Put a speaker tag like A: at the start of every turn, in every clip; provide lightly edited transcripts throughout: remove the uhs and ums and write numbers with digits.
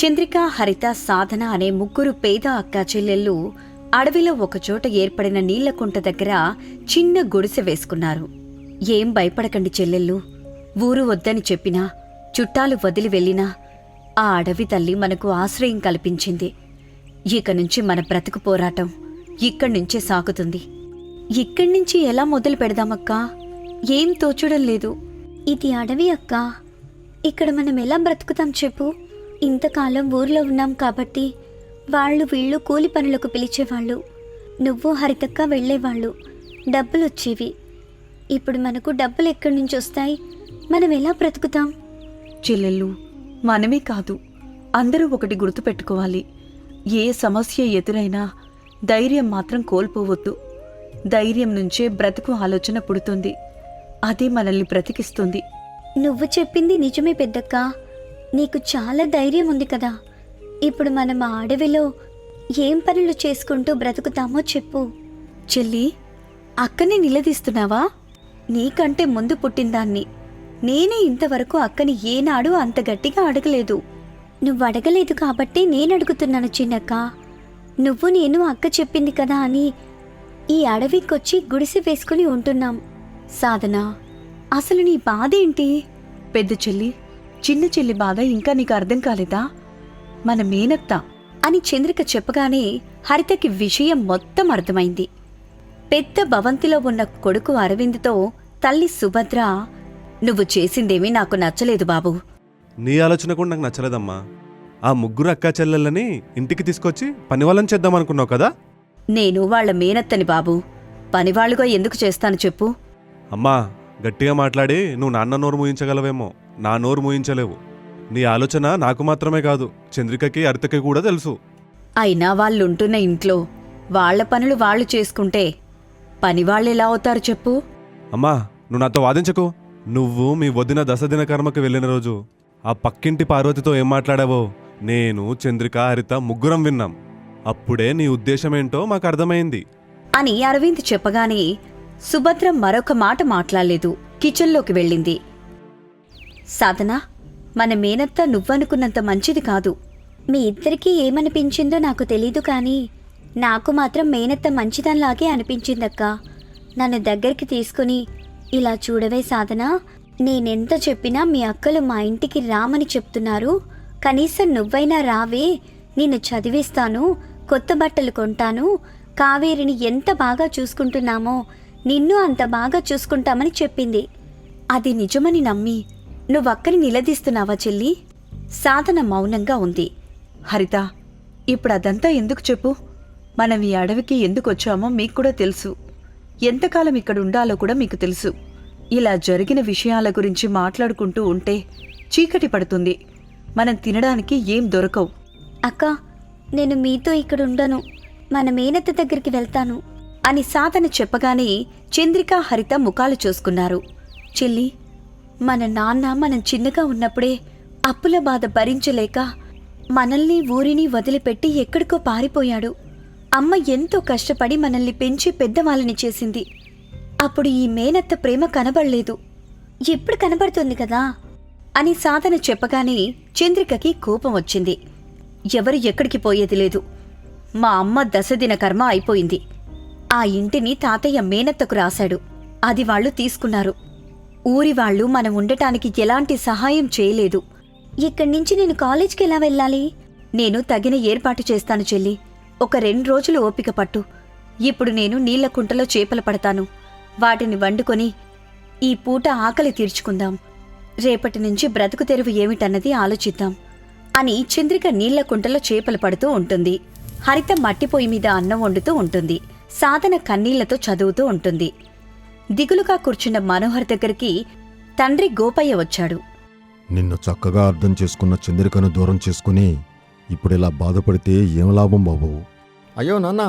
A: చంద్రిక, హరిత, సాధన అనే ముగ్గురు పేద అక్కా చెల్లెళ్ళు అడవిలో ఒకచోట ఏర్పడిన నీళ్లకుంట దగ్గర చిన్న గుడిసె వేసుకున్నారు. ఏం భయపడకండి చెల్లెళ్ళు, ఊరు వద్దని చెప్పినా, చుట్టాలు వదిలి వెళ్ళినా ఆ అడవి తల్లి మనకు ఆశ్రయం కల్పించింది. ఇక నుంచి మన బ్రతుకు పోరాటం ఇక్కడ్నుంచే సాగుతుంది. ఇక్కడ్నుంచి ఎలా మొదలు పెడదామక్కా? ఏం తోచడం లేదు.
B: ఇది అడవి అక్కా, ఇక్కడ మనం ఎలా బ్రతుకుతాం చెప్పు? ఇంతకాలం ఊర్లో ఉన్నాం కాబట్టి వాళ్ళు వీళ్ళు కూలి పనులకు పిలిచేవాళ్ళు. నువ్వు హరితక్క వెళ్ళేవాళ్ళు, డబ్బులొచ్చేవి. ఇప్పుడు మనకు డబ్బులు ఎక్కడి నుంచి వస్తాయి? మనం ఎలా బ్రతుకుతాం?
A: చెల్లెళ్ళు, మనమే కాదు, అందరూ ఒకటి గుర్తుపెట్టుకోవాలి. ఏ సమస్య ఎదురైనా ధైర్యం మాత్రం కోల్పోవద్దు. ధైర్యం నుంచే బ్రతుకు ఆలోచన పుడుతుంది. అదే మనల్ని బ్రతికిస్తుంది.
B: నువ్వు చెప్పింది నిజమే పెద్దక్క. నీకు చాలా ధైర్యం ఉంది కదా. ఇప్పుడు మనం ఆ అడవిలో ఏం పనులు చేసుకుంటూ బ్రతుకుతామో చెప్పు.
A: చెల్లి, అక్కని నిలదీస్తున్నావా? నీకంటే ముందు పుట్టిందాన్ని. నేనే ఇంతవరకు అక్కని ఏనాడు అంత గట్టిగా అడగలేదు.
B: నువ్వు అడగలేదు కాబట్టి నేను అడుగుతున్నాను చిన్నక్క. నువ్వు నేను అక్క చెప్పింది కదా అని ఈ అడవికొచ్చి గుడిసె వేసుకుని ఉంటున్నాం.
A: సాధన, అసలు నీ బాధేంటి? పెద్ద చెల్లి, చిన్న చెల్లి బాధ ఇంకా నీకు అర్థం కాలేదా? మన మేనత్త అని చంద్రిక చెప్పగానే హరితకి విషయం మొత్తం అర్థమైంది. పెద్ద భవంతిలో ఉన్న కొడుకు అరవింద్తో తల్లి సుభద్ర, నువ్వు చేసిందేమీ నాకు నచ్చలేదు బాబు.
C: నీ ఆలోచన కూడా నాకు నచ్చలేదమ్మా. ఆ ముగ్గురు అక్కా చెల్లెళ్ళని ఇంటికి తీసుకొచ్చి పనివాళ్ళని చేద్దామనుకున్నావు కదా?
A: నేను వాళ్ల మేనత్తని బాబు, పనివాళ్లుగా ఎందుకు చేస్తాను చెప్పు?
C: అమ్మా, గట్టిగా మాట్లాడి నువ్వు నాన్న నోరు మూయించగలవేమో, నా నోరు మూయించలేవు. నీ ఆలోచన నాకు మాత్రమే కాదు, చంద్రికకి, హరితకి కూడా తెలుసు.
A: అయినా వాళ్ళుంటున్న ఇంట్లో వాళ్ల పనులు వాళ్ళు చేసుకుంటే పనివాళ్ళెలా అవుతారు చెప్పు?
C: అమ్మా, నువ్వు నాతో వాదించకు. నువ్వు మీ వదిన దశదిన కర్మకి వెళ్ళిన రోజు ఆ పక్కింటి పార్వతితో ఏం మాట్లాడావో నేను, చంద్రిక, హరిత ముగ్గురం విన్నాం. అప్పుడే నీ ఉద్దేశమేంటో మాకు అర్థమైంది
A: అని అరవింద్ చెప్పగానే సుభద్ర మరొక మాట మాట్లాడలేదు. కిచెన్లోకి వెళ్ళింది. సాధన, మన మేనత్త నువ్వనుకున్నంత మంచిది కాదు.
B: మీ ఇద్దరికీ ఏమనిపించిందో నాకు తెలీదు కానీ నాకు మాత్రం మేనత్త మంచిదానిలాగే అనిపించిందక్క. నన్ను దగ్గరికి తీసుకుని, ఇలా చూడవే సాధన, నేనెంత చెప్పినా మీ అక్కలు మా ఇంటికి రామని చెప్తున్నారు. కనీసం నువ్వైనా రావే, నిన్ను చదివిస్తాను, కొత్త బట్టలు కొంటాను, కావేరిని ఎంత బాగా చూసుకుంటున్నామో నిన్ను అంత బాగా చూసుకుంటామని చెప్పింది.
A: అది నిజమని నమ్మి నువ్వక్కని నిలదీస్తున్నావా చెల్లి? సాధన మౌనంగా ఉంది. హరిత, ఇప్పుడు అదంతా ఎందుకు చెప్పు? మనం ఈ అడవికి ఎందుకొచ్చామో మీకు కూడా తెలుసు. ఎంతకాలం ఇక్కడ ఉండాలో కూడా మీకు తెలుసు. ఇలా జరిగిన విషయాల గురించి మాట్లాడుకుంటూ ఉంటే చీకటి పడుతుంది. మనం తినడానికి ఏం దొరకవు.
B: అక్క, నేను మీతో ఇక్కడ ఉండను, మన మేనత్త దగ్గరికి వెళ్తాను
A: అని సాధన చెప్పగానే చంద్రిక, హరిత ముఖాలు చూసుకున్నారు. చెల్లి, మన నాన్న మనం చిన్నగా ఉన్నప్పుడే అప్పుల బాధ భరించలేక మనల్ని, ఊరిని వదిలిపెట్టి ఎక్కడికో పారిపోయాడు. అమ్మ ఎంతో కష్టపడి మనల్ని పెంచి పెద్దవాళ్ళని చేసింది. అప్పుడు ఈ మేనత్త ప్రేమ కనబడలేదు.
B: ఇప్పుడు కనబడుతుంది కదా
A: అని సాధన చెప్పగానే చంద్రికకి కోపం వచ్చింది. ఎవరు ఎక్కడికి పోయేది లేదు. మా అమ్మ దశదిన కర్మ అయిపోయింది. ఆ ఇంటిని తాతయ్య మేనత్తకు రాశాడు. అది వాళ్ళు తీసుకున్నారు. ఊరివాళ్లు మనం ఉండటానికి ఎలాంటి సహాయం చేయలేదు.
B: ఇక్కడి నుంచి నేను కాలేజ్కి ఎలా వెళ్ళాలి?
A: నేను తగిన ఏర్పాటు చేస్తాను చెల్లి. ఒక 2 రోజులు ఓపిక పట్టు. ఇప్పుడు నేను నీళ్ల కుంటలో చేపలు పడతాను. వాటిని వండుకొని ఈ పూట ఆకలి తీర్చుకుందాం. రేపటి నుంచి బ్రతుకు తెరువు ఏమిటన్నది ఆలోచిద్దాం అని చంద్రిక నీళ్ల కుంటలో చేపలు పడుతూ ఉంటుంది. హరిత మట్టిపోయి మీద అన్నం వండుతూ ఉంటుంది. సాధన కన్నీళ్లతో చదువుతూ ఉంటుంది. దిగులుగా కూర్చున్న మనోహర్ దగ్గరికి తండ్రి గోపయ్య వచ్చాడు.
D: నిన్ను చక్కగా అర్థం చేసుకున్న చంద్రికను దూరం చేసుకుని ఇప్పుడిలా బాధపడితే ఏం లాభం బాబు?
E: అయ్యో నాన్న,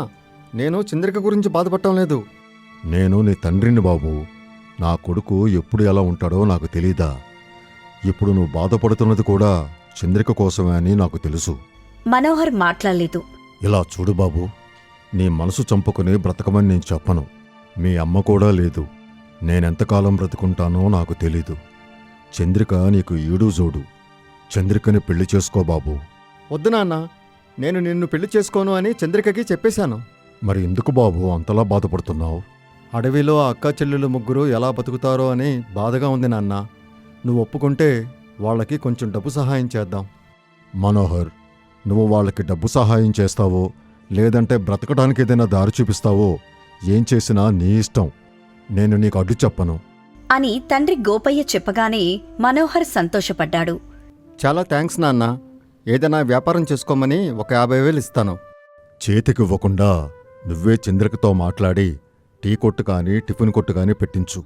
E: నేను చంద్రిక గురించి బాధపడటం లేదు.
D: నేను నీ తండ్రిని బాబు. నా కొడుకు ఎప్పుడు ఎలా ఉంటాడో నాకు తెలీదా? ఇప్పుడు నువ్వు బాధపడుతున్నది కూడా చంద్రిక కోసమే అని నాకు తెలుసు.
A: మనోహర్ మాట్లాడలేదు.
D: ఇలా చూడు బాబు, నీ మనసు చంపుకుని బ్రతకమని నేను చెప్పను. మీ అమ్మ కూడా లేదు. నేనెంతకాలం బ్రతుకుంటానో నాకు తెలీదు. చంద్రిక నీకు ఈడు జోడు. చంద్రికని పెళ్లి చేసుకో బాబు.
E: వద్దు నాన్న, నేను నిన్ను పెళ్లి చేసుకోను అని చంద్రికకి చెప్పేశాను.
D: మరి ఎందుకు బాబు అంతలా బాధపడుతున్నావు?
E: అడవిలో అక్క చెల్లెలు ముగ్గురు ఎలా బతుకుతారో అని బాధగా ఉంది నాన్న. నువ్వు ఒప్పుకుంటే వాళ్ళకి కొంచెం డబ్బు సహాయం చేద్దాం.
D: మనోహర్, నువ్వు వాళ్ళకి డబ్బు సహాయం చేస్తావో లేదంటే బ్రతకడానికి ఏదైనా దారి చూపిస్తావో ఏం చేసినా నీ ఇష్టం. నేను నీకు అడ్డు చెప్పను.
A: అని తండ్రి గోపయ్య చెప్పగానే మనోహర్ సంతోషపడ్డాడు.
E: చాలా థ్యాంక్స్ నాన్న. ఏదైనా వ్యాపారం చేసుకోమని ఒక 50,000 ఇస్తాను.
D: చేతికివ్వకుండా నువ్వే చంద్రికతో మాట్లాడి టీ కొట్టు కానీ టిఫిన్ కొట్టు కానీ పెట్టించు.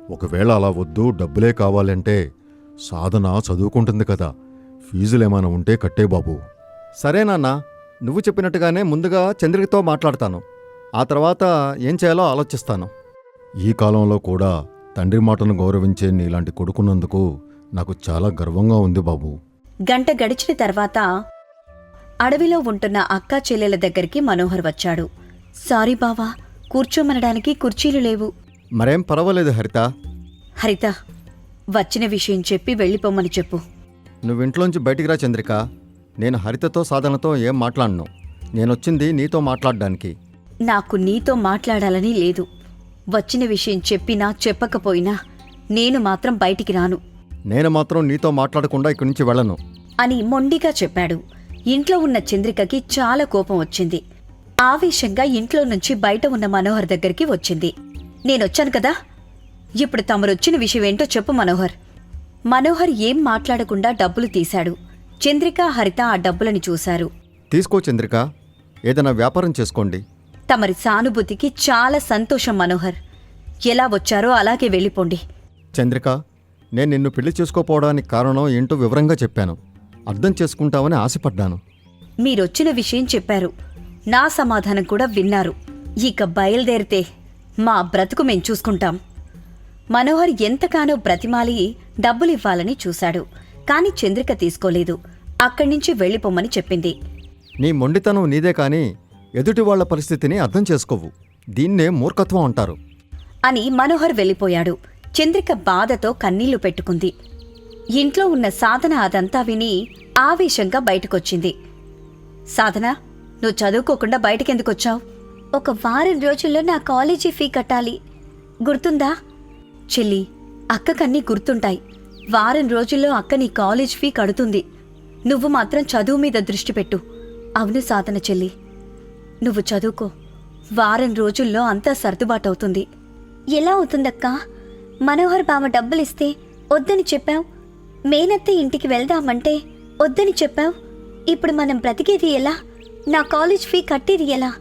D: ఒకవేళ అలా వద్దు, డబ్బులే కావాలంటే సాధన చదువుకుంటుంది కదా, ఫీజులేమైనా ఉంటే కట్టే బాబు.
E: సరే నాన్న, నువ్వు చెప్పినట్టుగానే ముందుగా చంద్రికతో మాట్లాడతాను. ఆ తర్వాత ఏం చేయాలో ఆలోచిస్తాను.
D: ఈ కాలంలో కూడా తండ్రి మాటను గౌరవించే నీలాంటి కొడుకున్నందుకు నాకు చాలా గర్వంగా ఉంది బాబు.
A: గంట గడిచిన తర్వాత అడవిలో ఉంటున్న అక్కా చెల్లెల దగ్గరికి మనోహర్ వచ్చాడు. సారీ బావా, కూర్చోమనడానికి కుర్చీలు లేవు.
E: మరేం పర్వాలేదు హరిత.
A: హరిత, వచ్చిన విషయం చెప్పి వెళ్ళిపోమ్మని చెప్పు.
E: నువ్వింట్లోంచి బయటికి రా చంద్రిక. నేను హరితతో సాధనతో ఏం మాట్లాడను. నేనొచ్చింది నీతో మాట్లాడడానికి.
A: నాకు నీతో మాట్లాడాలని లేదు. వచ్చిన విషయం చెప్పినా చెప్పకపోయినా నేను మాత్రం బయటికి రాను
E: నేను మాత్రం నీతో మాట్లాడకుండా ఇక్కడి నుంచి వెళ్ళను.
A: అని మొండిగా చెప్పాడు. ఇంట్లో ఉన్న చంద్రికకి చాలా కోపం వచ్చింది. ఆవేశంగా ఇంట్లో నుంచి బయట ఉన్న మనోహర్ దగ్గరికి వచ్చింది. నేనొచ్చాను కదా, ఇప్పుడు తమరొచ్చిన విషయమేంటో చెప్పు మనోహర్. మనోహర్ ఏం మాట్లాడకుండా డబ్బులు తీశాడు. చంద్రిక, హరిత ఆ డబ్బులని చూశారు.
E: తీసుకో చంద్రిక, ఏదైనా వ్యాపారం చేసుకోండి.
A: తమరి సానుభూతికి చాలా సంతోషం మనోహర్. ఎలా వచ్చారో అలాగే వెళ్ళిపోండి.
E: చంద్రిక, నేను నిన్ను పెళ్లి చేసుకోపోవడానికి కారణం ఏంటో వివరంగా చెప్పాను. అర్థం చేసుకుంటావని ఆశపడ్డాను.
A: మీరొచ్చిన విషయం చెప్పారు, నా సమాధానం కూడా విన్నారు. ఇక బయలుదేరితే మా బ్రతుకు మేం చూసుకుంటాం. మనోహర్ ఎంతగానో బ్రతిమాలి డబ్బులివ్వాలని చూశాడు. కాని చంద్రిక తీసుకోలేదు. అక్కడ్నుంచి వెళ్ళిపోమ్మని చెప్పింది.
E: నీ మొండితనం నీదే కాని ఎదుటి వాళ్ల పరిస్థితిని అర్థం చేసుకోవు. దీన్నే మూర్ఖత్వం అంటారు.
A: అని మనోహర్ వెళ్ళిపోయాడు. చంద్రిక బాధతో కన్నీళ్లు పెట్టుకుంది. ఇంట్లో ఉన్న సాధన అదంతా విని ఆవేశంగా బయటకొచ్చింది. సాధన, నువ్వు చదువుకోకుండా బయటకెందుకొచ్చావు?
B: ఒక వారం రోజుల్లో నా కాలేజీ ఫీ కట్టాలి, గుర్తుందా?
A: చెల్లి, అక్కకన్నీ గుర్తుంటాయి. వారం రోజుల్లో అక్క నీ కాలేజ్ ఫీ కడుతుంది. నువ్వు మాత్రం చదువు మీద దృష్టి పెట్టు. అవును సాధన చెల్లి, నువ్వు చదువుకో. వారం రోజుల్లో అంతా సర్దుబాటవుతుంది.
B: ఎలా అవుతుందక్కా? మనోహర్ బావ డబ్బులిస్తే వద్దని చెప్పావు. మేనత్త ఇంటికి వెళ్దామంటే వద్దని చెప్పావు. ఇప్పుడు మనం బ్రతికేది ఎలా? నా కాలేజ్ ఫీ కట్టేది ఎలా?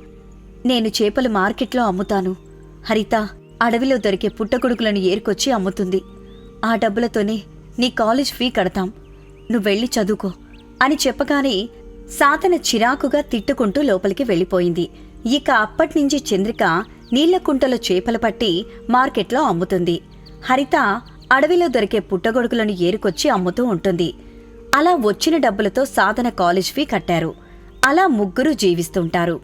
A: నేను చేపలు మార్కెట్లో అమ్ముతాను. హరిత అడవిలో దొరికే పుట్టగొడుగులను ఏరుకొచ్చి అమ్ముతుంది. ఆ డబ్బులతోనే నీ కాలేజ్ ఫీ కడతాం. నువ్వెళ్ళి చదువుకో అని చెప్పగానే సాధన చిరాకుగా తిట్టుకుంటూ లోపలికి వెళ్ళిపోయింది. ఇక అప్పట్నుంచి చంద్రిక నీళ్లకుంటలో చేపలు పట్టి మార్కెట్లో అమ్ముతుంది. హరిత అడవిలో దొరికే పుట్టగొడుగులను ఏరుకొచ్చి అమ్ముతూ ఉంటుంది. అలా వచ్చిన డబ్బులతో సాధన కాలేజ్ ఫీ కట్టారు. అలా ముగ్గురు జీవిస్తుంటారు.